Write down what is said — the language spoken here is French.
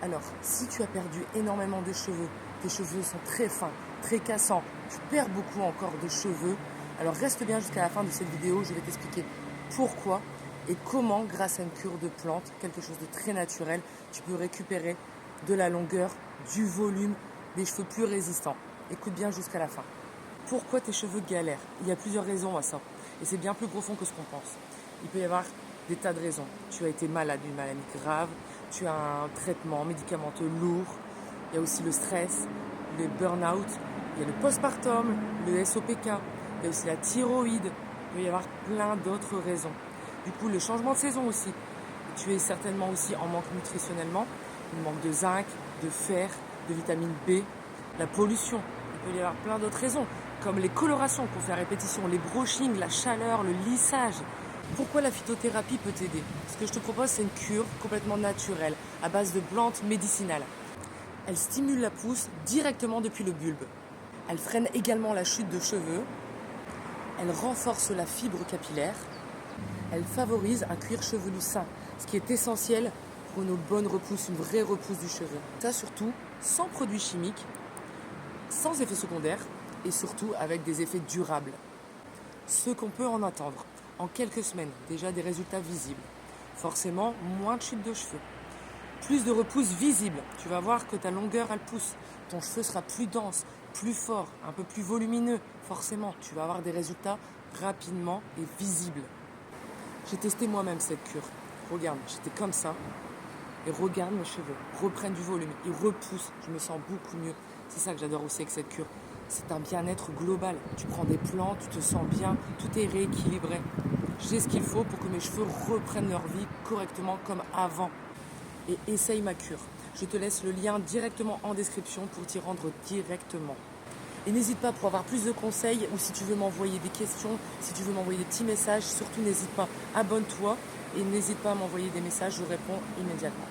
Alors, si tu as perdu énormément de cheveux, tes cheveux sont très fins, très cassants, tu perds beaucoup encore de cheveux, alors reste bien jusqu'à la fin de cette vidéo, je vais t'expliquer pourquoi et comment, grâce à une cure de plantes, quelque chose de très naturel, tu peux récupérer de la longueur, du volume, des cheveux plus résistants. Écoute bien jusqu'à la fin. Pourquoi tes cheveux galèrent? Il y a plusieurs raisons à ça, et c'est bien plus profond que ce qu'on pense. Il peut y avoir des tas de raisons. Tu as été malade d'une maladie grave, tu as un traitement médicamenteux lourd, il y a aussi le stress, le burn-out, il y a le postpartum, le SOPK, il y a aussi la thyroïde, il peut y avoir plein d'autres raisons. Du coup, le changement de saison aussi. Tu es certainement aussi en manque nutritionnellement, il manque de zinc, de fer, de vitamine B, la pollution. Il peut y avoir plein d'autres raisons, comme les colorations qu'on fait à répétition, les brushings, la chaleur, le lissage. Pourquoi la phytothérapie peut t'aider? Ce que je te propose, c'est une cure complètement naturelle, à base de plantes médicinales. Elle stimule la pousse directement depuis le bulbe. Elle freine également la chute de cheveux. Elle renforce la fibre capillaire. Elle favorise un cuir chevelu sain, ce qui est essentiel pour une bonne repousse, une vraie repousse du cheveu. Ça surtout, sans produits chimiques, sans effets secondaires et surtout avec des effets durables. Ce qu'on peut en attendre. En quelques semaines, déjà des résultats visibles. Forcément, moins de chute de cheveux. Plus de repousse visible. Tu vas voir que ta longueur, elle pousse. Ton cheveu sera plus dense, plus fort, un peu plus volumineux. Forcément, tu vas avoir des résultats rapidement et visibles. J'ai testé moi-même cette cure. Regarde, j'étais comme ça. Et regarde mes cheveux. Reprennent du volume. Ils repoussent. Je me sens beaucoup mieux. C'est ça que j'adore aussi avec cette cure. C'est un bien-être global. Tu prends des plantes, tu te sens bien, tout est rééquilibré. J'ai ce qu'il faut pour que mes cheveux reprennent leur vie correctement comme avant. Et essaye ma cure. Je te laisse le lien directement en description pour t'y rendre directement. Et n'hésite pas pour avoir plus de conseils ou si tu veux m'envoyer des questions, si tu veux m'envoyer des petits messages, surtout n'hésite pas, abonne-toi et n'hésite pas à m'envoyer des messages, je réponds immédiatement.